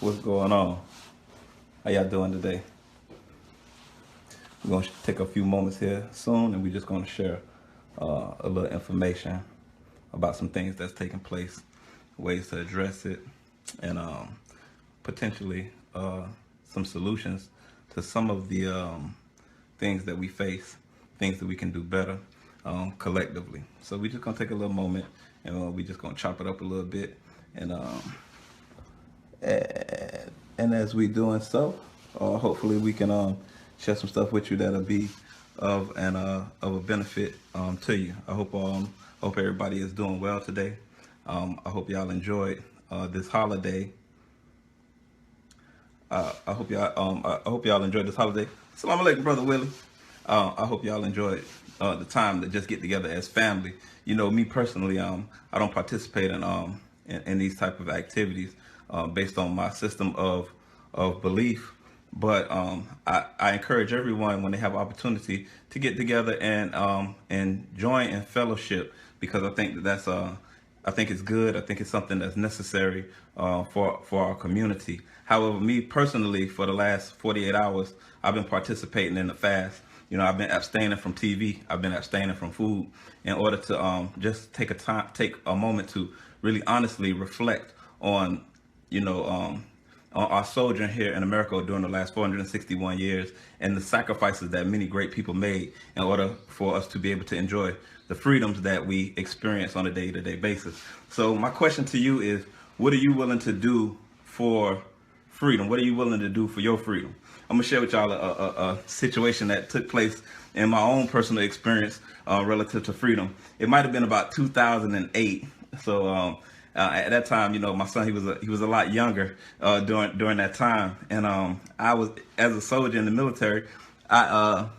What's going on? How y'all doing today? We're going to take a few moments here soon, and we're just going to share a little information about some things that's taking place, ways to address it, and potentially some solutions to some of the things that we face, things that we can do better collectively. So we're just going to take a little moment, and we're just going to chop it up a little bit, and as we doing so, hopefully we can share some stuff with you that'll be of a benefit to you. I hope everybody is doing well today. I hope y'all enjoyed this holiday. I hope y'all enjoyed this holiday. Assalamu alaikum, brother Willie. I hope y'all enjoyed the time to just get together as family. You know, me personally, I don't participate in these type of activities based on my system of belief. But I encourage everyone when they have opportunity to get together and join in fellowship, because I think I think it's good. I think it's something that's necessary for our community. However, me personally, for the last 48 hours, I've been participating in the fast. You know, I've been abstaining from TV. I've been abstaining from food in order to just take a moment to really honestly reflect on, on our sojourn here in America during the last 461 years and the sacrifices that many great people made in order for us to be able to enjoy the freedoms that we experience on a day-to-day basis. So my question to you is, what are you willing to do for freedom? What are you willing to do for your freedom? I'm gonna share with y'all a situation that took place in my own personal experience relative to freedom. It might have been about 2008. So at that time, my son, he was a lot younger during that time, and I was, as a soldier in the military, as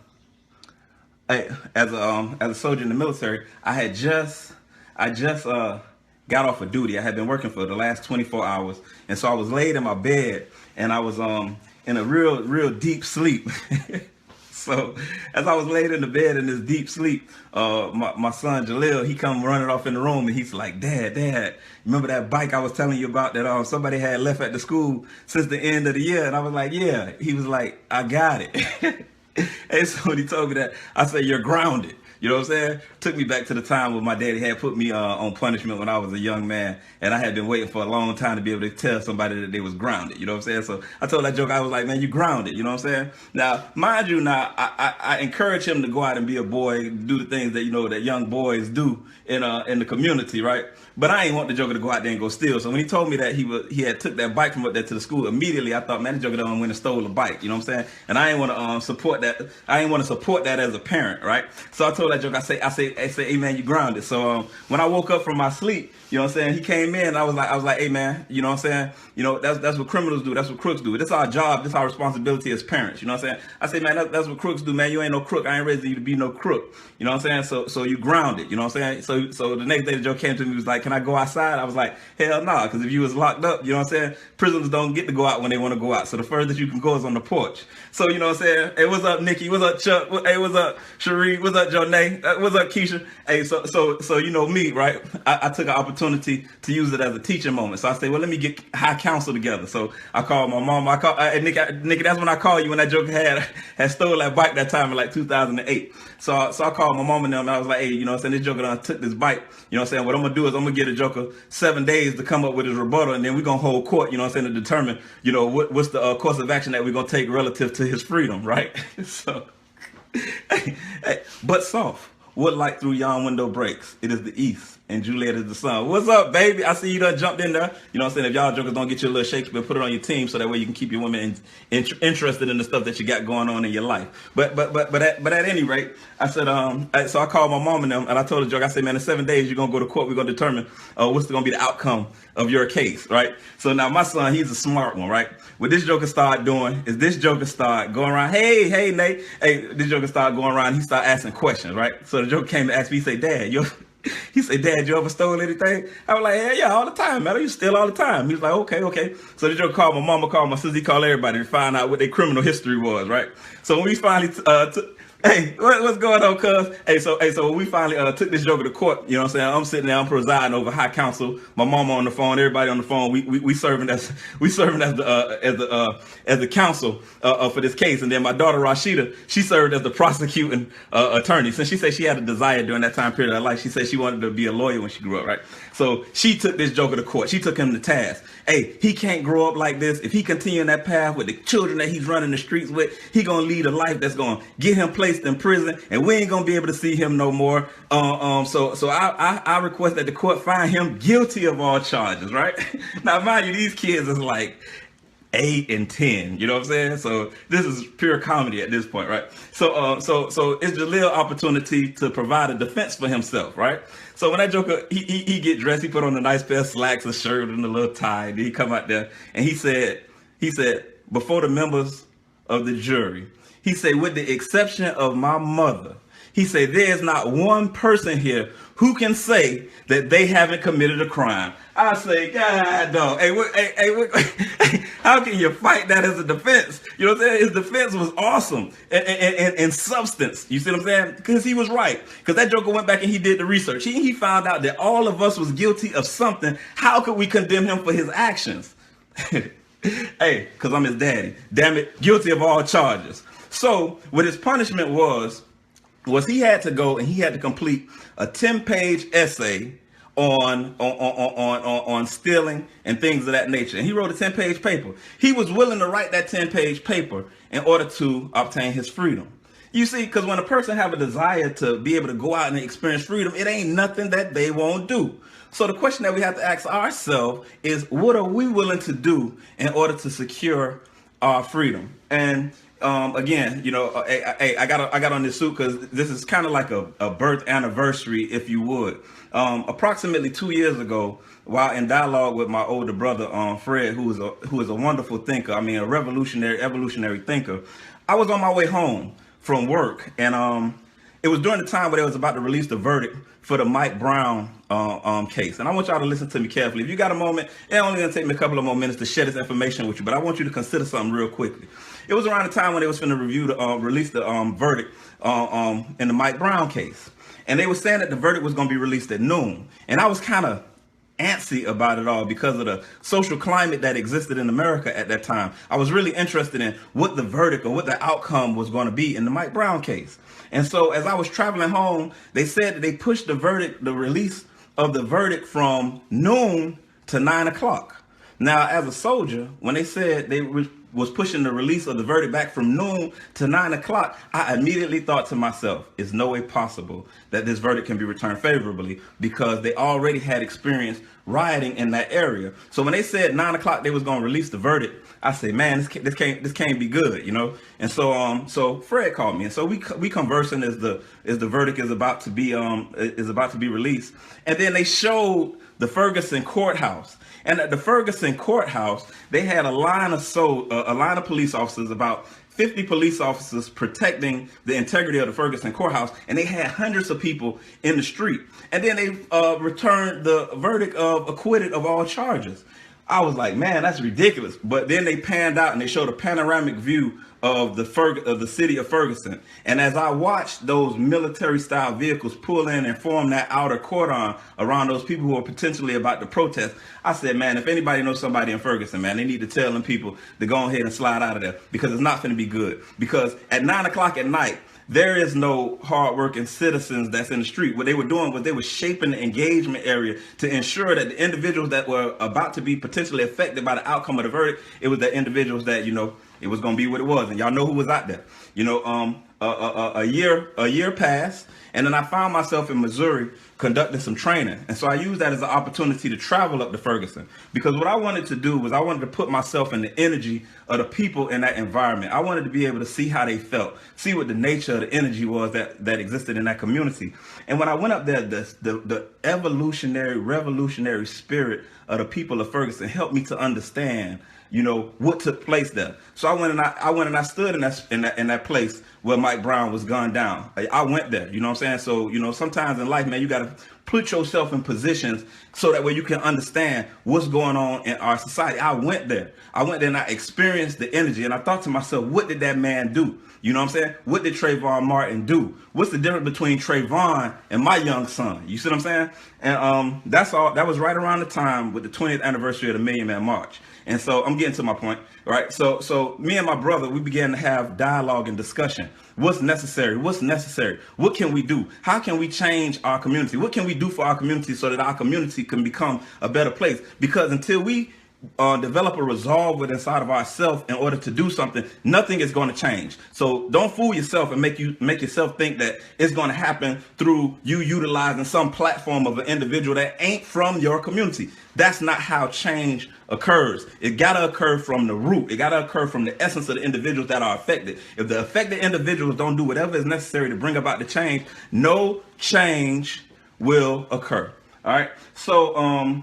a soldier in the military, I just got off of duty. I had been working for the last 24 hours, and so I was laid in my bed, and I was in a real deep sleep. So as I was laid in the bed in this deep sleep, my son Jalil, he come running off in the room, and he's like, Dad, remember that bike I was telling you about that somebody had left at the school since the end of the year? And I was like, yeah. He was like, I got it. And so when he told me that, I said, you're grounded. You know what I'm saying? Took me back to the time when my daddy had put me on punishment when I was a young man, and I had been waiting for a long time to be able to tell somebody that they was grounded. You know what I'm saying? So I told that joke, I was like, man, you grounded. You know what I'm saying? Now, mind you, I encourage him to go out and be a boy, do the things that that young boys do in the community, right? But I ain't want the Joker to go out there and go steal. So when he told me that he had took that bike from up there to the school, immediately I thought, man, the Joker done went and stole a bike. You know what I'm saying? And I ain't want to support that. I ain't want to support that as a parent, right? So I told that Joker, I say, hey man, you grounded. So when I woke up from my sleep, you know what I'm saying, he came in. I was like, hey man, you know what I'm saying? That's what criminals do. That's what crooks do. That's our job. That's our responsibility as parents. You know what I'm saying? I say, man, that's what crooks do, man. You ain't no crook. I ain't raising you to be no crook. You know what I'm saying? So you grounded. You know what I'm saying? So the next day the Joe came to me and was like, can I go outside? I was like, hell no, because if you was locked up, you know what I'm saying, prisoners don't get to go out when they want to go out. So the furthest you can go is on the porch. So you know what I'm saying? Hey, what's up, Nikki? What's up, Chuck? Hey, what's up, Cherie? What's up, Jonay? What's up, Keisha? Hey, so you know me, right? I took an opportunity to use it as a teaching moment. So I said, well, let me get high counsel together. So I called my mom. I called Nikki. That's when I called you when that joker had stole that bike that time in like 2008. So I called my mom and them, and I was like, hey, you know what I'm saying, this joker done took this bike. You know what I'm saying? What I'm gonna do is I'm gonna get a joker 7 days to come up with his rebuttal, and then we're gonna hold court, you know what I'm saying, to determine, what's the course of action that we're gonna take relative to his freedom, right? So, but soft. What light through yon window breaks? It is the east, and Juliet is the sun. What's up, baby? I see you done jumped in there. You know what I'm saying? If y'all jokers don't get your little Shakespeare, put it on your team so that way you can keep your women interested in the stuff that you got going on in your life. But at any rate, I said, so I called my mom and them, and I told the joke, I said, man, in 7 days you're gonna go to court. We're gonna determine what's gonna be the outcome of your case, right? So now my son, he's a smart one, right? What this joker start doing is this joker start going around, hey, Nate, hey, this joker start going around, he start asking questions, right? So the joker came to ask me, he said, Dad, you ever stole anything? I was like, yeah, all the time, man. You steal all the time. He was like, okay. So the joker called my mama, called my sister, he called everybody to find out what their criminal history was, right? So when we finally Hey, what's going on, cuz? So when we finally took this joker to court, you know what I'm saying? I'm sitting there, I'm presiding over high council. My mama on the phone, everybody on the phone. We serving as the counsel for this case, and then my daughter Rashida, she served as the prosecuting attorney. Since she said she had a desire during that time period of her life, she said she wanted to be a lawyer when she grew up, right? So she took this joker to court. She took him to task. Hey, he can't grow up like this. If he continue in that path with the children that he's running the streets with, he gonna lead a life that's gonna get him placed in prison, and we ain't gonna be able to see him no more. So I request that the court find him guilty of all charges, right? Now, mind you, these kids is like 8 and 10, you know what I'm saying? So this is pure comedy at this point, right? So it's Jalil's opportunity to provide a defense for himself, right? So when that joker, he get dressed, he put on a nice pair of slacks, a shirt, and a little tie, and he come out there, and he said, before the members of the jury, he said, with the exception of my mother, he said, there's not one person here who can say that they haven't committed a crime. I say, God, dog. How can you fight that as a defense? You know what I'm saying? His defense was awesome and substance. You see what I'm saying? Because he was right. Because that joker went back and he did the research. He found out that all of us was guilty of something. How could we condemn him for his actions? Hey, because I'm his daddy. Damn it, guilty of all charges. So what his punishment was he had to go and he had to complete a 10-page essay on stealing and things of that nature. And he wrote a 10-page paper. He was willing to write that 10-page paper in order to obtain his freedom. You see, because when a person have a desire to be able to go out and experience freedom, it ain't nothing that they won't do. So the question that we have to ask ourselves is, what are we willing to do in order to secure our freedom? And again, you know, I got on this suit because this is kind of like a birth anniversary, if you would. Approximately 2 years ago, while in dialogue with my older brother, Fred, who is a wonderful thinker, I mean, a evolutionary thinker, I was on my way home from work, and it was during the time where they was about to release the verdict for the Mike Brown case. And I want y'all to listen to me carefully. If you got a moment, it's only gonna take me a couple of more minutes to share this information with you, but I want you to consider something real quickly. It was around the time when they was going to release the verdict in the Mike Brown case. And they were saying that the verdict was going to be released at noon. And I was kind of antsy about it all because of the social climate that existed in America at that time. I was really interested in what the verdict or what the outcome was going to be in the Mike Brown case. And so as I was traveling home, they said that they pushed the release of the verdict from noon to 9 o'clock. Now, as a soldier, when they said they was pushing the release of the verdict back from noon to 9 o'clock, I immediately thought to myself, it's no way possible that this verdict can be returned favorably, because they already had experienced rioting in that area. So when they said 9 o'clock they was going to release the verdict, I said, man, this can't be good, you know. And so Fred called me, and so we conversing as the verdict is about to be released. And then they showed the Ferguson courthouse. And at the Ferguson courthouse, they had a line of police officers, about 50 police officers protecting the integrity of the Ferguson courthouse, and they had hundreds of people in the street. And then they returned the verdict of acquitted of all charges. I was like, man, that's ridiculous. But then they panned out and they showed a panoramic view of the city of Ferguson. And as I watched those military-style vehicles pull in and form that outer cordon around those people who are potentially about to protest, I said, man, if anybody knows somebody in Ferguson, man, they need to tell them people to go ahead and slide out of there, because it's not going to be good. Because at 9 o'clock at night, there is no hardworking citizens that's in the street. What they were doing was they were shaping the engagement area to ensure that the individuals that were about to be potentially affected by the outcome of the verdict, it was the individuals that, you know, it was going to be what it was. And y'all know who was out there. You know, a year passed, and then I found myself in Missouri conducting some training. And so I used that as an opportunity to travel up to Ferguson, because what I wanted to do was I wanted to put myself in the energy of the people in that environment. I wanted to be able to see how they felt, see what the nature of the energy was that existed in that community. And when I went up there, the revolutionary spirit of the people of Ferguson helped me to understand, you know, what took place there. So I went and I stood in that place where Mike Brown was gunned down. I went there, you know what I'm saying? So, you know, sometimes in life, man, you got to put yourself in positions so that way you can understand what's going on in our society. I went there and I experienced the energy, and I thought to myself, what did that man do? You know what I'm saying? What did Trayvon Martin do? What's the difference between Trayvon and my young son? You see what I'm saying? And that's all. That was right around the time with the 20th anniversary of the Million Man March. And so I'm getting to my point, right? So me and my brother, we began to have dialogue and discussion. What's necessary? What's necessary? What can we do? How can we change our community? What can we do for our community so that our community can become a better place? Because until we develop a resolve within inside of ourselves in order to do something, nothing is going to change. So don't fool yourself and make yourself think that it's going to happen through you utilizing some platform of an individual that ain't from your community. That's not how change occurs. It got to occur from the root. It got to occur from the essence of the individuals that are affected. If the affected individuals don't do whatever is necessary to bring about the change, no change will occur. All right. So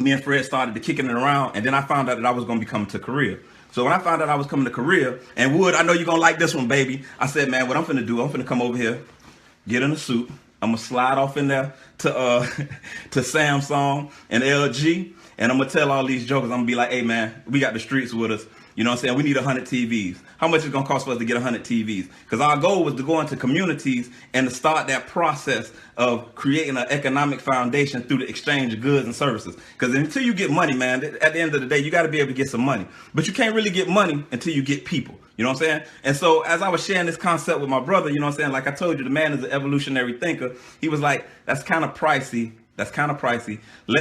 me and Fred started to kicking it around, and then I found out that I was going to be coming to Korea. So when I found out I was coming to Korea, and Wood, I know you're going to like this one, baby. I said, man, what I'm finna do, I'm finna come over here, get in a suit. I'm going to slide off in there to to Samsung and LG, and I'm going to tell all these jokers, I'm going to be like, hey, man, we got the streets with us. You know what I'm saying? We need 100 TVs. How much is it going to cost for us to get 100 TVs? Because our goal was to go into communities and to start that process of creating an economic foundation through the exchange of goods and services. Because until you get money, man, at the end of the day, you got to be able to get some money. But you can't really get money until you get people. You know what I'm saying? And so as I was sharing this concept with my brother, you know what I'm saying? Like I told you, the man is an evolutionary thinker. He was like, that's kind of pricey. That's kind of pricey.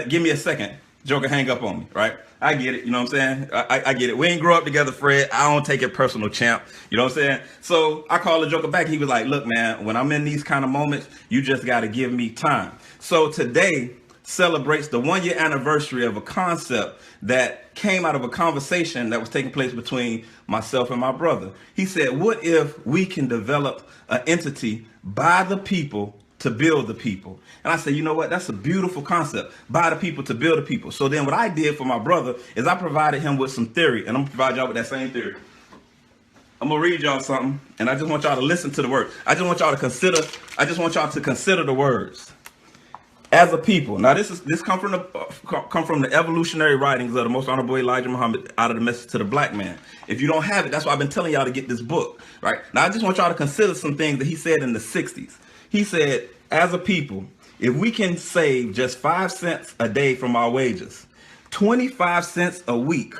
Give me a second. Joker hang up on me, right? I get it, you know what I'm saying? I get it. We ain't grow up together, Fred. I don't take it personal, champ. You know what I'm saying? So I called the Joker back. He was like, look, man, when I'm in these kind of moments, you just got to give me time. So today celebrates the 1 year anniversary of a concept that came out of a conversation that was taking place between myself and my brother. He said, what if we can develop an entity by the people to build the people? And I said, you know what? That's a beautiful concept. By the people to build the people. So then what I did for my brother is I provided him with some theory, and I'm gonna provide y'all with that same theory. I'm gonna read y'all something, and I just want y'all to listen to the word. I just want y'all to consider the words. As a people. Now this come from the evolutionary writings of the Most Honorable Elijah Muhammad out of the Message to the Black Man. If you don't have it, that's why I've been telling y'all to get this book, right? Now I just want y'all to consider some things that he said in the 60s. He said, as a people, if we can save just 5 cents a day from our wages, 25 cents a week,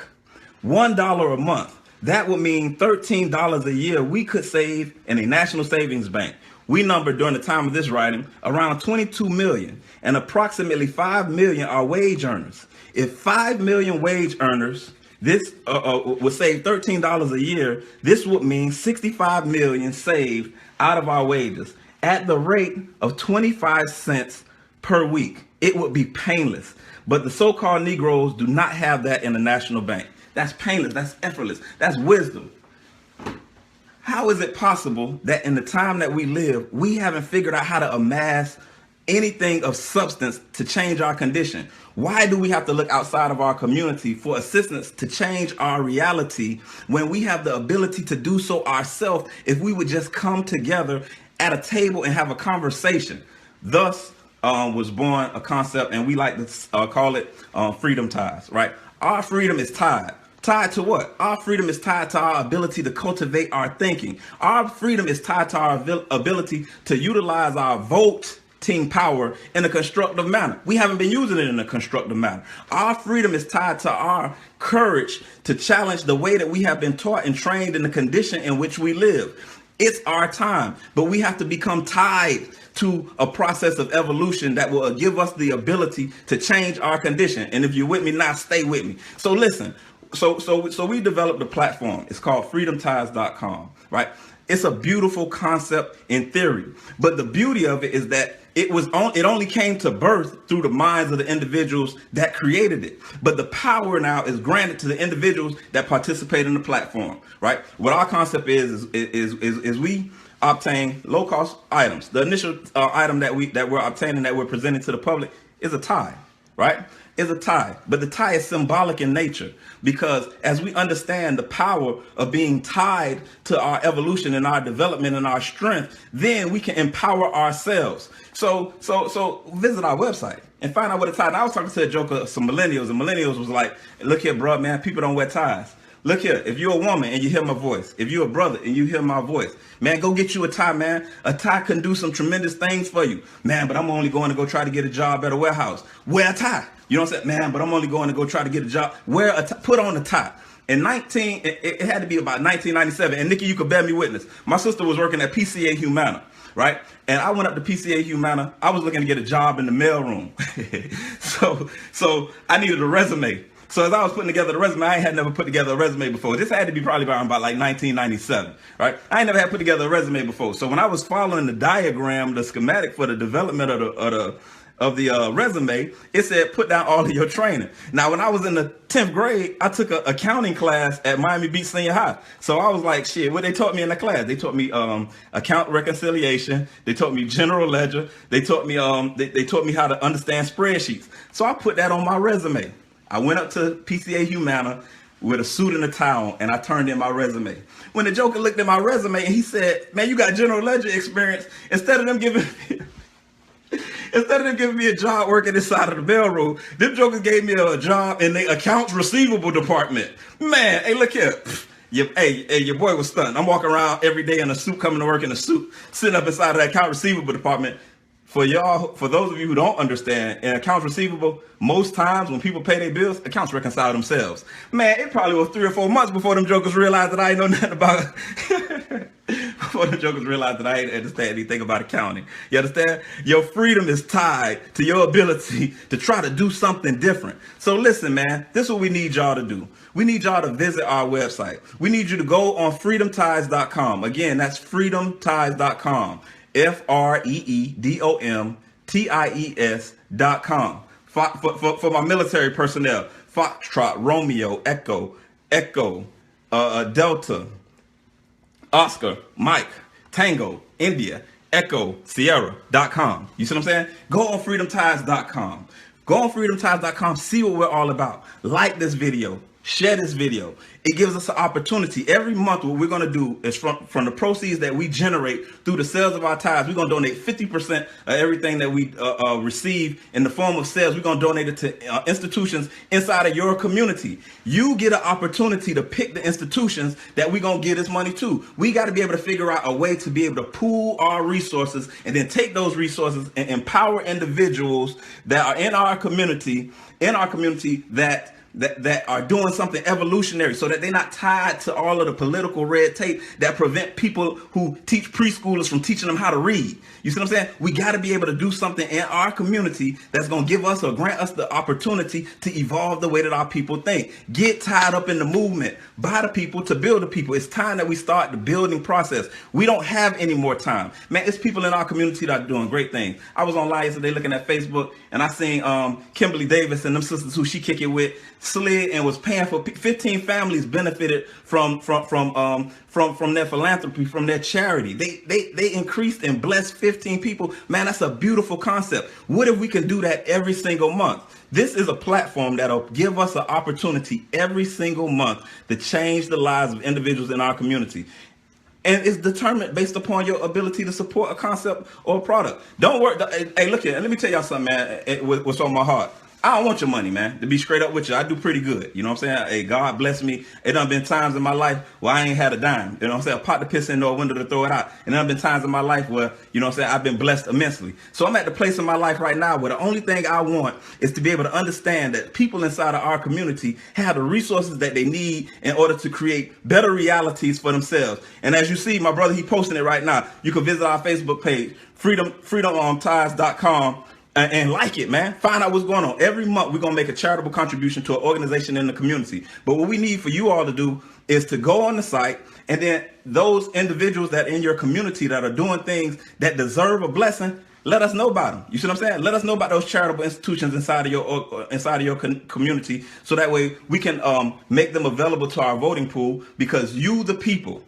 $1 a month, that would mean $13 a year we could save in a national savings bank. We number during the time of this writing around 22 million, and approximately 5 million are wage earners. If 5 million wage earners this would save $13 a year, this would mean 65 million saved out of our wages. At the rate of 25 cents per week, it would be painless. But the so-called Negroes do not have that in the national bank. That's painless. That's effortless. That's wisdom. How is it possible that in the time that we live, we haven't figured out how to amass anything of substance to change our condition? Why do we have to look outside of our community for assistance to change our reality when we have the ability to do so ourselves if we would just come together at a table and have a conversation? Thus was born a concept, and we like to call it freedom ties, right? Our freedom is tied. Tied to what? Our freedom is tied to our ability to cultivate our thinking. Our freedom is tied to our ability to utilize our voting power in a constructive manner. We haven't been using it in a constructive manner. Our freedom is tied to our courage to challenge the way that we have been taught and trained in the condition in which we live. It's our time, but we have to become tied to a process of evolution that will give us the ability to change our condition. And if you're with me now, stay with me. So listen, so we developed a platform. It's called freedomties.com, right? It's a beautiful concept in theory, but the beauty of it is that it only came to birth through the minds of the individuals that created it. But the power now is granted to the individuals that participate in the platform, right? What our concept is we obtain low cost items. The initial item that we're obtaining, that we're presenting to the public, is a tie, right? is a tie, but the tie is symbolic in nature, because as we understand the power of being tied to our evolution and our development and our strength, then we can empower ourselves. So visit our website and find out what a tie. And I was talking to a joker, some millennials, and millennials was like, look here, bro, man, people don't wear ties. Look here, if you're a woman and you hear my voice, if you're a brother and you hear my voice, man, go get you a tie, man. A tie can do some tremendous things for you. Man, but I'm only going to go try to get a job at a warehouse. Wear a tie. You know what I'm saying? Man, but I'm only going to go try to get a job. Wear a tie. Put on a tie. It had to be about 1997. And Nikki, you could bear me witness. My sister was working at PCA Humana, right? And I went up to PCA Humana. I was looking to get a job in the mailroom. so I needed a resume. So as I was putting together the resume, I had never put together a resume before. This had to be probably around about like 1997, right? I ain't never had put together a resume before. So when I was following the diagram, the schematic for the development of the resume, it said put down all of your training. Now, when I was in the 10th grade, I took an accounting class at Miami Beach Senior High. So I was like, shit, what they taught me in the class? They taught me account reconciliation. They taught me general ledger. They taught me they taught me how to understand spreadsheets. So I put that on my resume. I went up to PCA Humana with a suit and a tie on, and I turned in my resume. When the joker looked at my resume and he said, man, you got general ledger experience, instead of them giving me a job working inside of the mailroom, them jokers gave me a job in the accounts receivable department. Man, hey, look here. Your boy was stunned. I'm walking around every day in a suit, coming to work in a suit, sitting up inside of that account receivable department. For those of you who don't understand, in accounts receivable, most times when people pay their bills, accounts reconcile themselves. Man, it probably was 3 or 4 months before them jokers realized that I ain't know nothing about before them jokers realized that I ain't understand anything about accounting. You understand? Your freedom is tied to your ability to try to do something different. So listen, man, this is what we need y'all to do. We need y'all to visit our website. We need you to go on freedomties.com. Again, that's freedomties.com. FREEDOMTIES.com. For my military personnel, Foxtrot, Romeo, Echo, Delta, Oscar, Mike, Tango, India, Echo, Sierra.com. You see what I'm saying? Go on freedomties.com. Go on freedomties.com, see what we're all about. Like this video, share this video. It gives us an opportunity. Every month, what we're going to do is from the proceeds that we generate through the sales of our ties, we're going to donate 50% of everything that we receive in the form of sales. We're going to donate it to institutions inside of your community. You get an opportunity to pick the institutions that we're going to give this money to. We got to be able to figure out a way to be able to pool our resources and then take those resources and empower individuals that are in our community that are doing something evolutionary, so that they're not tied to all of the political red tape that prevent people who teach preschoolers from teaching them how to read. You see what I'm saying? We got to be able to do something in our community that's going to give us or grant us the opportunity to evolve the way that our people think. Get tied up in the movement by the people to build the people. It's time that we start the building process. We don't have any more time. Man, it's people in our community that are doing great things. I was online yesterday looking at Facebook, and I seen Kimberly Davis and them sisters who she kick it with slid and was paying for 15 families benefited from their philanthropy, from their charity. They increased and blessed 15 people. Man, that's a beautiful concept. What if we can do that every single month? This is a platform that'll give us an opportunity every single month to change the lives of individuals in our community. And it's determined based upon your ability to support a concept or a product. Don't worry. Hey, look here. Let me tell y'all something, man. What's on my heart. I don't want your money, man. To be straight up with you, I do pretty good. You know what I'm saying? Hey, God bless me. It done been times in my life where I ain't had a dime. You know what I'm saying? I popped the piss in the window to throw it out. And there have been times in my life where, you know what I'm saying, I've been blessed immensely. So I'm at the place in my life right now where the only thing I want is to be able to understand that people inside of our community have the resources that they need in order to create better realities for themselves. And as you see, my brother, he posting it right now. You can visit our Facebook page, freedomties.com. And like it, man. Find out what's going on. Every month, we're going to make a charitable contribution to an organization in the community. But what we need for you all to do is to go on the site, and then those individuals that in your community that are doing things that deserve a blessing, let us know about them. You see what I'm saying? Let us know about those charitable institutions inside of your community, so that way we can make them available to our voting pool. Because you, the people,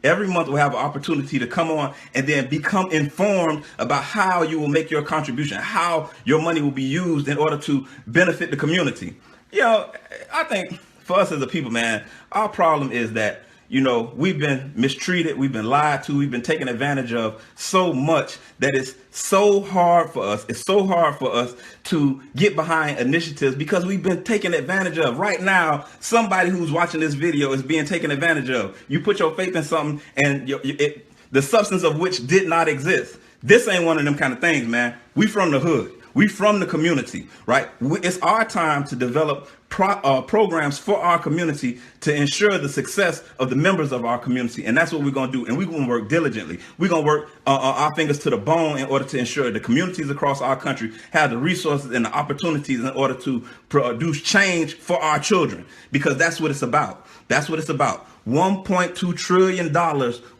every month will have an opportunity to come on and then become informed about how you will make your contribution, how your money will be used in order to benefit the community. You know, I think for us as a people, man, our problem is that, you know, we've been mistreated, we've been lied to, we've been taken advantage of so much that it's so hard for us. It's so hard for us to get behind initiatives because we've been taken advantage of. Right now, somebody who's watching this video is being taken advantage of. You put your faith in something and the substance of which did not exist. This ain't one of them kind of things, man. We from the hood. We from the community, right? It's our time to develop programs for our community to ensure the success of the members of our community. And that's what we're going to do. And we're going to work diligently. We're going to work our fingers to the bone in order to ensure the communities across our country have the resources and the opportunities in order to produce change for our children, because that's what it's about. That's what it's about. $1.2 trillion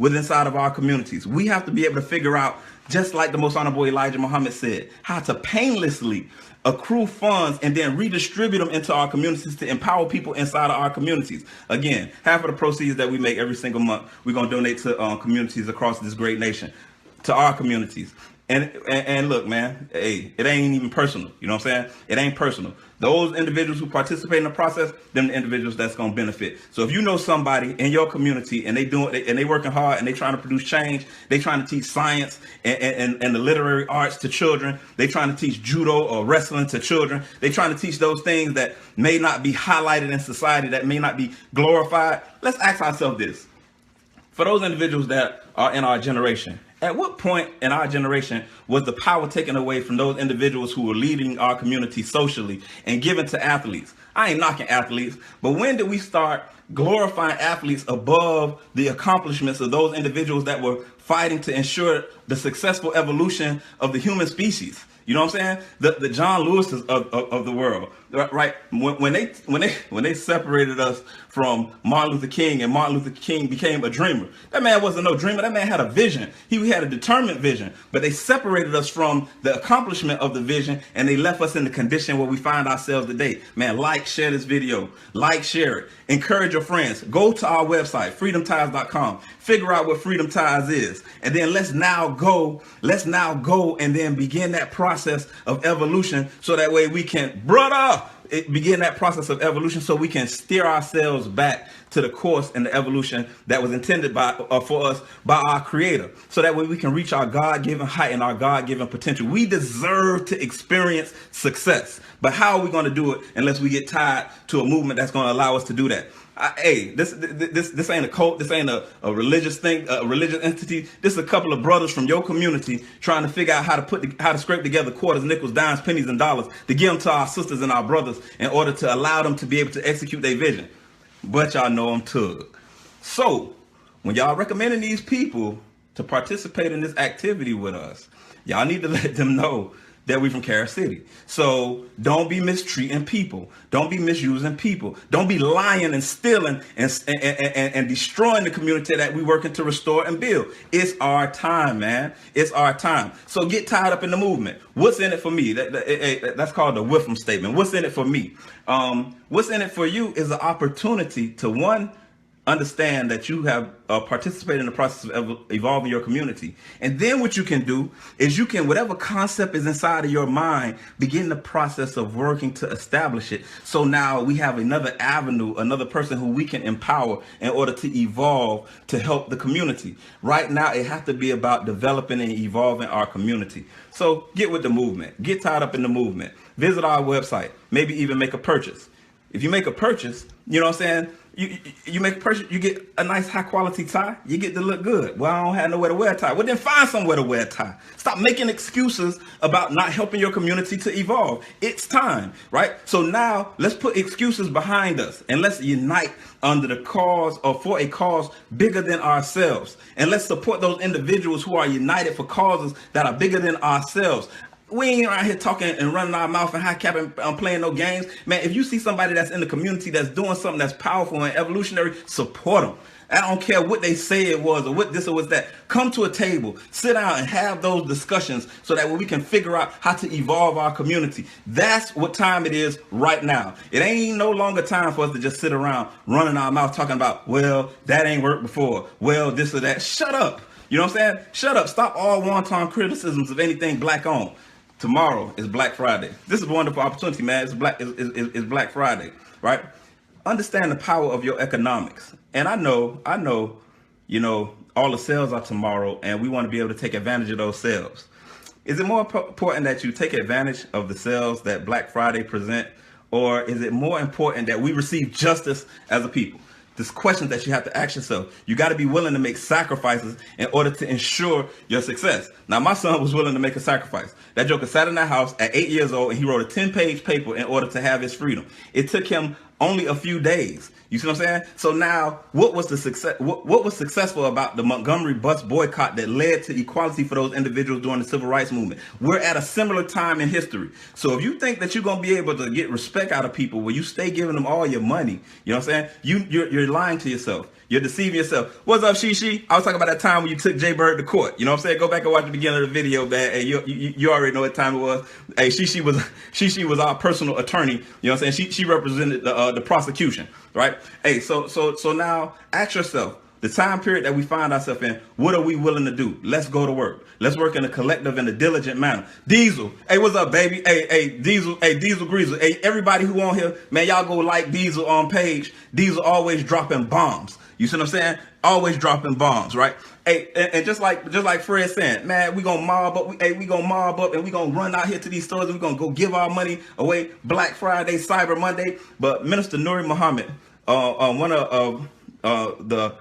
within inside of our communities. We have to be able to figure out, just like the Most Honorable Elijah Muhammad said, how to painlessly accrue funds and then redistribute them into our communities to empower people inside of our communities. Again, half of the proceeds that we make every single month, we're going to donate to communities across this great nation, to our communities. And look, man, hey, it ain't even personal. You know what I'm saying? It ain't personal. Those individuals who participate in the process, them the individuals that's going to benefit. So if you know somebody in your community and they working hard and they trying to produce change, they trying to teach science and the literary arts to children, they trying to teach judo or wrestling to children, they trying to teach those things that may not be highlighted in society, that may not be glorified. Let's ask ourselves this. For those individuals that are in our generation, at what point in our generation was the power taken away from those individuals who were leading our community socially and given to athletes? I ain't knocking athletes, but when did we start glorifying athletes above the accomplishments of those individuals that were fighting to ensure the successful evolution of the human species? You know what I'm saying? The John Lewis's of the world, right? When they separated us from Martin Luther King and Martin Luther King became a dreamer. That man wasn't no dreamer. That man had a vision. He had a determined vision, but they separated us from the accomplishment of the vision and they left us in the condition where we find ourselves today. Man, like, share this video, like, share it, encourage your friends, go to our website, freedomties.com, figure out what Freedom Ties is. And then let's now go and then begin that process of evolution so that way we can, begin that process of evolution so we can steer ourselves back to the course and the evolution that was intended for us by our Creator. So that way we can reach our God-given height and our God-given potential. We deserve to experience success. But how are we going to do it unless we get tied to a movement that's going to allow us to do that? This ain't a cult. This ain't a religious thing, a religious entity. This is a couple of brothers from your community trying to figure out how to scrape together quarters, nickels, dimes, pennies, and dollars to give them to our sisters and our brothers in order to allow them to be able to execute their vision. But y'all know I'm Tugg. So when y'all recommending these people to participate in this activity with us, y'all need to let them know that we from Carol City. So don't be mistreating people. Don't be misusing people. Don't be lying and stealing and destroying the community that we working to restore and build. It's our time, man. It's our time. So get tied up in the movement. What's in it for me? That's called the Whiffam statement. What's in it for me? What's in it for you is an opportunity to, one, understand that you have participated in the process of evolving your community. And then what you can do is you can, whatever concept is inside of your mind, begin the process of working to establish it. So now we have another avenue, another person who we can empower in order to evolve to help the community. Right now, it has to be about developing and evolving our community. So get with the movement. Get tied up in the movement. Visit our website. Maybe even make a purchase. If you make a purchase, you know what I'm saying? You make a purchase, you get a nice high quality tie, you get to look good. Well, I don't have nowhere to wear a tie. Well, then find somewhere to wear a tie. Stop making excuses about not helping your community to evolve. It's time, right? So now let's put excuses behind us and let's unite under the cause or for a cause bigger than ourselves. And let's support those individuals who are united for causes that are bigger than ourselves. we ain't out here talking and running our mouth and high capping, playing no games. Man, if you see somebody that's in the community that's doing something that's powerful and evolutionary, support them. I don't care what they say it was or what this or what that. Come to a table, sit down and have those discussions so that we can figure out how to evolve our community. That's what time it is right now. It ain't no longer time for us to just sit around running our mouth talking about, well, that ain't worked before. Well, this or that. Shut up. You know what I'm saying? Shut up. Stop all wanton criticisms of anything black on. Tomorrow is Black Friday. This is a wonderful opportunity, man. It's Black Friday, right? Understand the power of your economics. And I know, you know, all the sales are tomorrow and we want to be able to take advantage of those sales. Is it more important that you take advantage of the sales that Black Friday present, or is it more important that we receive justice as a people? This question that you have to ask yourself. You got to be willing to make sacrifices in order to ensure your success. Now, my son was willing to make a sacrifice. That joker sat in that house at 8 years old and he wrote a 10-page paper in order to have his freedom. It took him only a few days. You see what I'm saying? So now, what was the success? What was successful about the Montgomery bus boycott that led to equality for those individuals during the civil rights movement? We're at a similar time in history. So if you think that you're gonna be able to get respect out of people where you stay giving them all your money, you know what I'm saying? You're lying to yourself. You're deceiving yourself. What's up, Shishi? I was talking about that time when you took Jay Bird to court. You know what I'm saying? Go back and watch the beginning of the video, man. Hey, you already know what time it was. Hey, Shishi was our personal attorney. You know what I'm saying? She represented the prosecution, right? Hey, so now ask yourself, the time period that we find ourselves in, what are we willing to do? Let's go to work. Let's work in a collective and a diligent manner. Diesel, hey, what's up, baby? Hey, Diesel, Diesel Greasel. Hey, everybody who on here, man, y'all go like Diesel on page. Diesel always dropping bombs. You see what I'm saying? Always dropping bombs, right? Hey, and just like Fred saying, man, we gonna mob up. We gonna mob up and we gonna run out here to these stores and we gonna go give our money away Black Friday, Cyber Monday. But Minister Nuri Muhammad, one of the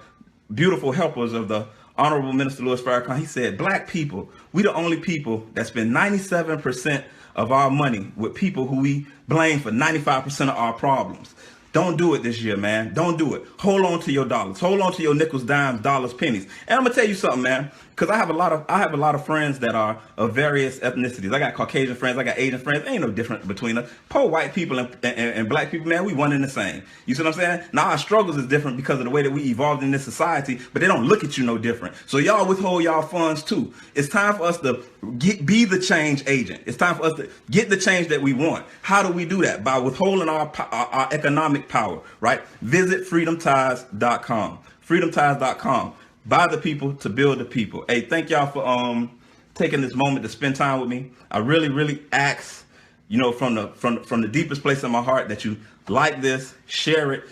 beautiful helpers of the Honorable Minister Louis Farrakhan, he said, black people, we the only people that spend 97% of our money with people who we blame for 95% of our problems. Don't do it this year, man. Don't do it. Hold on to your dollars. Hold on to your nickels, dimes, dollars, pennies. And I'm gonna tell you something, man. Because I have a lot of friends that are of various ethnicities. I got Caucasian friends. I got Asian friends. Ain't no difference between us. Poor white people and black people, man. We one and the same. You see what I'm saying? Now our struggles is different because of the way that we evolved in this society, but they don't look at you no different. So y'all withhold y'all funds too. It's time for us to be the change agent. It's time for us to get the change that we want. How do we do that? By withholding our economic power, right? Visit freedomties.com. Freedomties.com. By the people to build the people. Hey, thank y'all for taking this moment to spend time with me. I really ask, you know, from the deepest place in my heart that you like this, share it,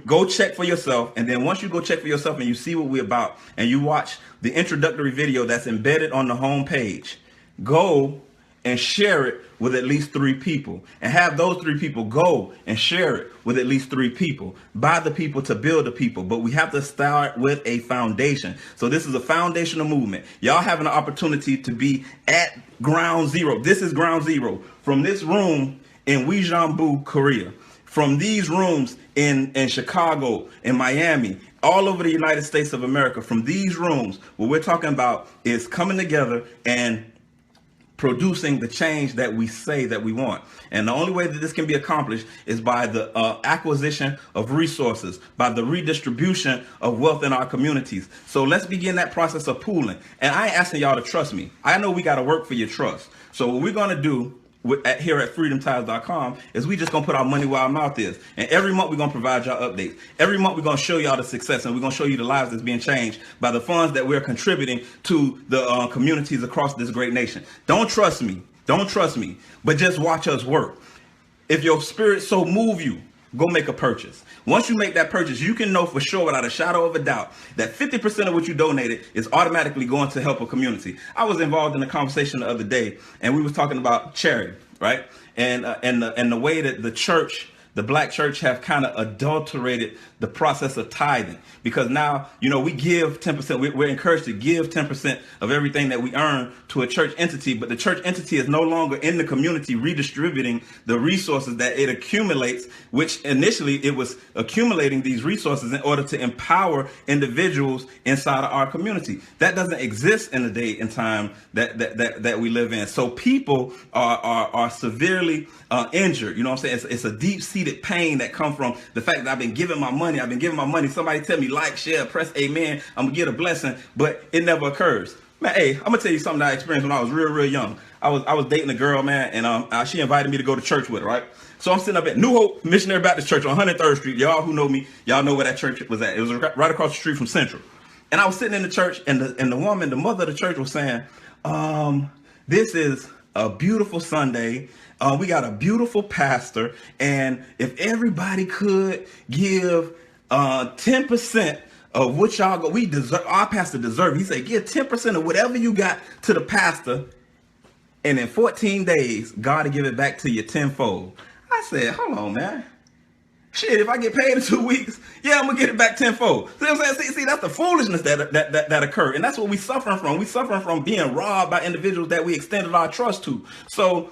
go check for yourself, and then once you go check for yourself and you see what we're about and you watch the introductory video that's embedded on the home page, go and share it with at least 3 people, and have those 3 people go and share it with at least 3 people. By the people to build the people, but we have to start with a foundation. So this is a foundational movement. Y'all have an opportunity to be at ground zero. This is ground zero. From this room in Uijeongbu, Korea, from these rooms in Chicago, in Miami, all over the United States of America, from these rooms, what we're talking about is coming together and producing the change that we say that we want. And the only way that this can be accomplished is by the acquisition of resources, by the redistribution of wealth in our communities. So let's begin that process of pooling. And I ain't asking y'all to trust me. I know we got to work for your trust. So what we're going to do here at freedomties.com is we just gonna put our money where our mouth is, and every month we're gonna provide y'all updates. Every month we're gonna show y'all the success, and we're gonna show you the lives that's being changed by the funds that we're contributing to the communities across this great nation. Don't trust me, but just watch us work. If your spirit so move you, go make a purchase. Once you make that purchase, you can know for sure without a shadow of a doubt that 50% of what you donated is automatically going to help a community. I was involved in a conversation the other day, and we was talking about charity, right? And the way that the church the black church have kind of adulterated the process of tithing, because now, we give 10%. We're encouraged to give 10% of everything that we earn to a church entity, but the church entity is no longer in the community redistributing the resources that it accumulates, which initially it was accumulating these resources in order to empower individuals inside of our community. That doesn't exist in the day and time that we live in. So people are severely injured. You know what I'm saying? It's a deep-seated pain that comes from the fact that I've been giving my money. Somebody tell me like, share, press amen, I'm gonna get a blessing, but it never occurs. Man, hey, I'm gonna tell you something that I experienced when I was real young. I was dating a girl, man, and she invited me to go to church with her, right? So I'm sitting up at New Hope Missionary Baptist Church on 103rd Street. Y'all who know me, y'all know where that church was at. It was right across the street from Central. And I was sitting in the church, and the woman, the mother of the church, was saying, this is a beautiful Sunday. We got a beautiful pastor, and if everybody could give 10% of what y'all go, we deserve, our pastor deserve. He said, give 10% of whatever you got to the pastor, and in 14 days, God will give it back to you tenfold. I said, hold on, man. Shit, if I get paid in 2 weeks, yeah, I'm gonna get it back tenfold. See what I'm saying? See, that's the foolishness that occurred, and that's what we suffering from. We suffering from being robbed by individuals that we extended our trust to. So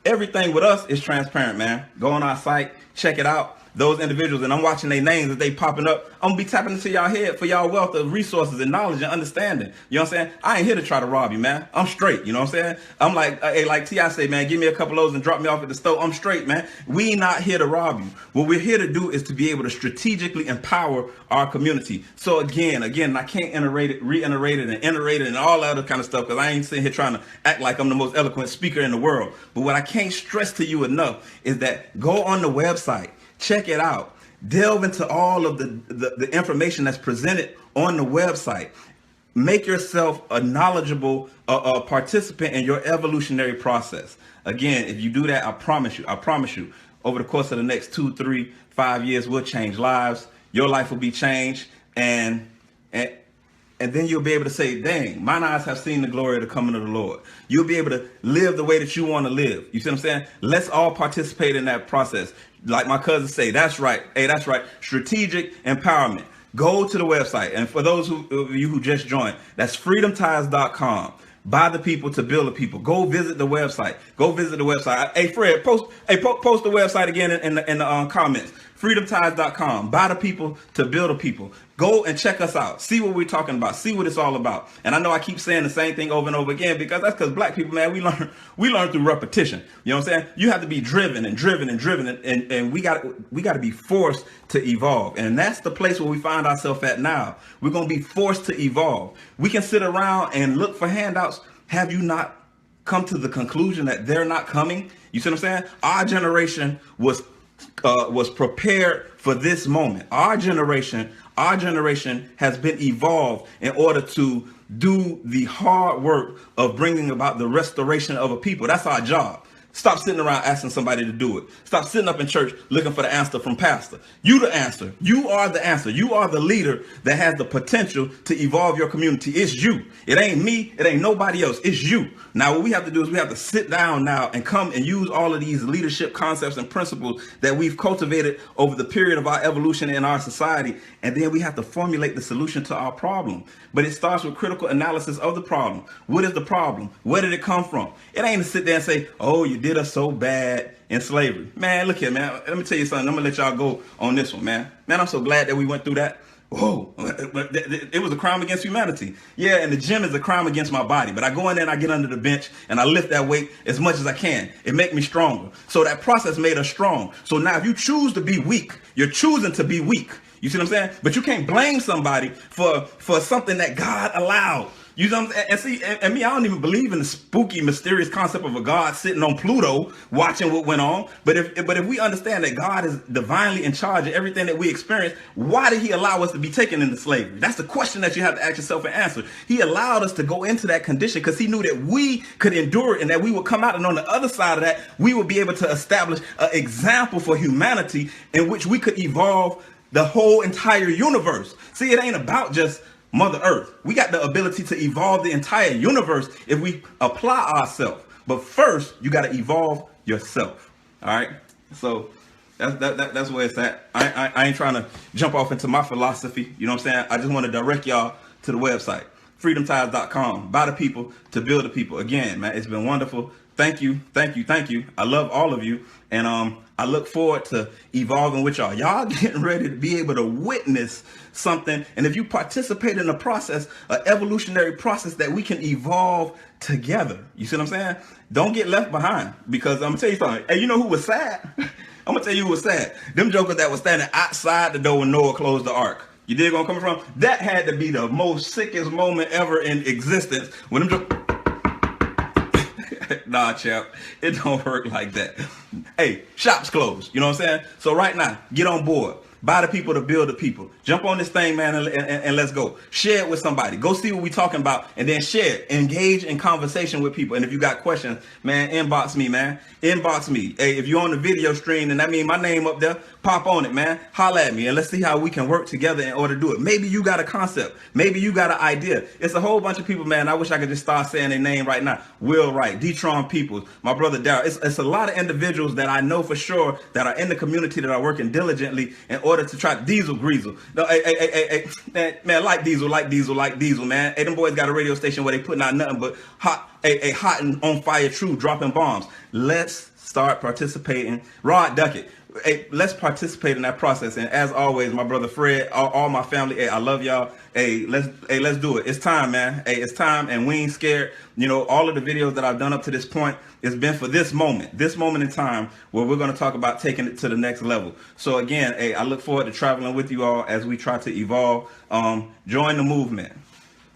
everything with us is transparent, man. Go on our site, check it out. Those individuals, and I'm watching their names as they popping up. I'm gonna be tapping into y'all head for y'all wealth of resources and knowledge and understanding. You know what I'm saying? I ain't here to try to rob you, man. I'm straight. You know what I'm saying? I'm like, hey, like T.I. say, man, give me a couple of those and drop me off at the store. I'm straight, man. We not here to rob you. What we're here to do is to be able to strategically empower our community. So again, I can't reiterate it and all that other kind of stuff, because I ain't sitting here trying to act like I'm the most eloquent speaker in the world. But what I can't stress to you enough is that go on the website. Check it out. Delve into all of the information that's presented on the website. Make yourself a knowledgeable participant in your evolutionary process. Again, if you do that, I promise you, over the course of the next 2, 3, 5 years, we'll change lives. Your life will be changed, and then you'll be able to say, dang, mine eyes have seen the glory of the coming of the Lord. You'll be able to live the way that you want to live. You see what I'm saying? Let's all participate in that process. Like my cousins say, that's right. Hey, that's right. Strategic empowerment. Go to the website. And for those of you who just joined, that's freedomties.com. By the people to build the people. Go visit the website. Hey, Fred, post the website again in the comments. freedomties.com. By the people to build the people. Go and check us out. See what we're talking about. See what it's all about. And I know I keep saying the same thing over and over again, because that's because black people, man, we learn through repetition. You know what I'm saying? You have to be driven, and we got to be forced to evolve. And that's the place where we find ourselves at now. We're going to be forced to evolve. We can sit around and look for handouts. Have you not come to the conclusion that they're not coming? You see what I'm saying? Our generation was prepared for this moment. Our generation has been evolved in order to do the hard work of bringing about the restoration of a people. That's our job. Stop sitting around asking somebody to do it. Stop sitting up in church looking for the answer from pastor. You the answer. You are the answer. You are the leader that has the potential to evolve your community. It's you. It ain't me. It ain't nobody else. It's you. Now, what we have to do is we have to sit down now and come and use all of these leadership concepts and principles that we've cultivated over the period of our evolution in our society. And then we have to formulate the solution to our problem. But it starts with critical analysis of the problem. What is the problem? Where did it come from? It ain't to sit there and say, oh, you did us so bad in slavery. Man, look here, man. Let me tell you something. I'm going to let y'all go on this one, man. Man, I'm so glad that we went through that. Whoa, it was a crime against humanity. Yeah, and the gym is a crime against my body. But I go in there and I get under the bench and I lift that weight as much as I can. It makes me stronger. So that process made us strong. So now if you choose to be weak, you're choosing to be weak. You see what I'm saying? But you can't blame somebody for something that God allowed. You know what I'm saying? And see, and me, I don't even believe in the spooky, mysterious concept of a God sitting on Pluto watching what went on. But if we understand that God is divinely in charge of everything that we experience, why did he allow us to be taken into slavery? That's the question that you have to ask yourself and answer. He allowed us to go into that condition because he knew that we could endure it and that we would come out, and on the other side of that, we would be able to establish an example for humanity in which we could evolve the whole entire universe. See, it ain't about just Mother Earth. We got the ability to evolve the entire universe if we apply ourselves. But first, you got to evolve yourself. All right. So That's where it's at. I ain't trying to jump off into my philosophy. You know what I'm saying? I just want to direct y'all to the website, freedomties.com. By the people to build the people. Again, man, it's been wonderful. Thank you. I love all of you. And I look forward to evolving with y'all. Y'all getting ready to be able to witness something. And if you participate in a process, an evolutionary process that we can evolve together. You see what I'm saying? Don't get left behind, because I'm gonna tell you something. Hey, you know who was sad? I'm gonna tell you who was sad. Them jokers that was standing outside the door when Noah closed the ark. You dig where I'm coming from? That had to be the most sickest moment ever in existence. When them jokers... Nah, chap, it don't work like that. Hey, shop's closed. You know what I'm saying? So right now, get on board. Buy the people to build the people. Jump on this thing, man, and let's go. Share it with somebody. Go see what we talking about, and then share it. Engage in conversation with people. And if you got questions, man, inbox me, man. Inbox me. Hey, if you're on the video stream, then that means my name up there. Pop on it, man. Holla at me, and let's see how we can work together in order to do it. Maybe you got a concept. Maybe you got an idea. It's a whole bunch of people, man. I wish I could just start saying their name right now. Will Wright, Detron Peoples, my brother Darryl. It's a lot of individuals that I know for sure that are in the community that are working diligently in order to try Diesel Greasel. No, hey, man, like Diesel, man. Hey, them boys got a radio station where they putting out nothing but hot and on fire truth, dropping bombs. Let's start participating. Rod Duckett. Hey, let's participate in that process. And as always, my brother Fred, all my family, hey, I love y'all. Hey, let's do it. It's time, man. Hey, it's time, and we ain't scared. You know, all of the videos that I've done up to this point, it's been for this moment in time where we're going to talk about taking it to the next level. So again, hey, I look forward to traveling with you all as we try to evolve. Join the movement.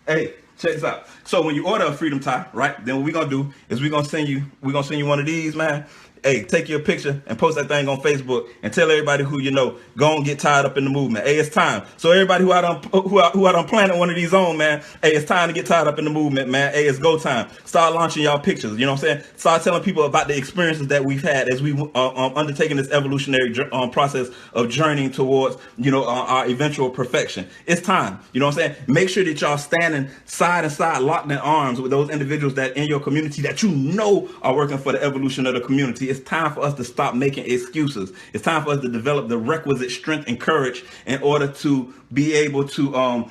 Hey, check this out. So when you order a freedom tie, right, then what we're gonna do is we're gonna send you one of these, man. Hey, take your picture and post that thing on Facebook and tell everybody who you know. Go and get tied up in the movement. Hey, it's time. So everybody who out on planet one of these on, man. Hey, it's time to get tied up in the movement, man. Hey, it's go time. Start launching y'all pictures. You know what I'm saying? Start telling people about the experiences that we've had as we've undertaken this evolutionary process of journeying towards, you know, our eventual perfection. It's time. You know what I'm saying? Make sure that y'all standing side and side, locked in arms with those individuals that in your community that you know are working for the evolution of the community. It's time for us to stop making excuses. It's time for us to develop the requisite strength and courage in order to be able to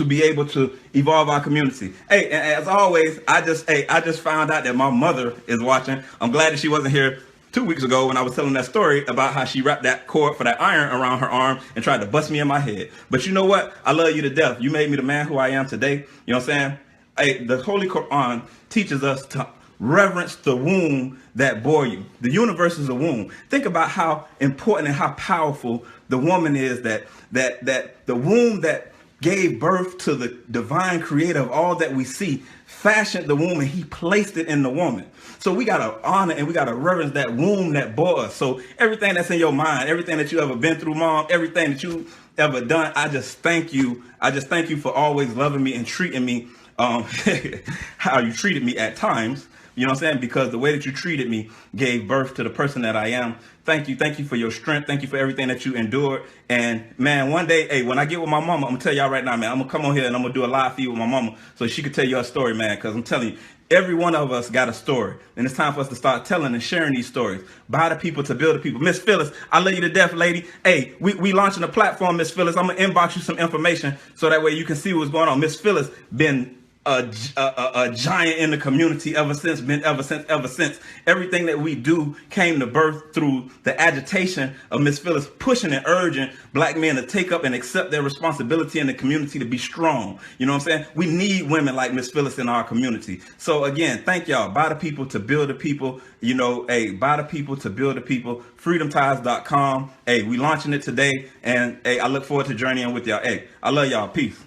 be able to evolve our community. Hey, and as always, I just found out that my mother is watching. I'm glad that she wasn't here 2 weeks ago when I was telling that story about how she wrapped that cord for that iron around her arm and tried to bust me in my head. But you know what? I love you to death. You made me the man who I am today. You know what I'm saying? Hey, the Holy Quran teaches us to reverence the womb that bore you. The universe is a womb. Think about how important and how powerful the woman is, that the womb that gave birth to the divine creator of all that we see fashioned the womb, and he placed it in the woman. So we got to honor and we got to reverence that womb that bore us. So everything that's in your mind, everything that you ever been through, Mom, everything that you ever done, I just thank you. I just thank you for always loving me and treating me how you treated me at times. You know what I'm saying? Because the way that you treated me gave birth to the person that I am. Thank you. Thank you for your strength. Thank you for everything that you endured. And man, one day, hey, when I get with my mama, I'm gonna tell y'all right now, man, I'm gonna come on here and I'm gonna do a live feed with my mama so she could tell you a story, man. Because I'm telling you, every one of us got a story. And it's time for us to start telling and sharing these stories. Buy the people to build the people. Miss Phyllis, I love you to death, lady. Hey, we launching a platform, Miss Phyllis. I'm gonna inbox you some information so that way you can see what's going on. Miss Phyllis been a giant in the community ever since. Everything that we do came to birth through the agitation of Miss Phyllis pushing and urging black men to take up and accept their responsibility in the community, to be strong. You know what I'm saying? We need women like Miss Phyllis in our community. So again, thank y'all. Buy the people to build the people. You know, hey, buy the people to build the people. Freedomties.com. Hey, we launching it today, and hey, I look forward to journeying with y'all. Hey, I love y'all. Peace.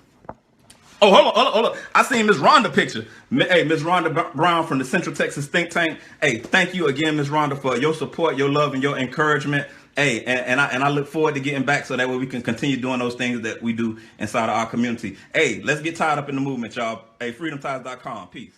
Oh, hold on. I seen Miss Rhonda picture. Hey, Miss Rhonda Brown from the Central Texas Think Tank. Hey, thank you again, Miss Rhonda, for your support, your love, and your encouragement. Hey, and I look forward to getting back so that way we can continue doing those things that we do inside of our community. Hey, let's get tied up in the movement, y'all. Hey, freedomties.com. Peace.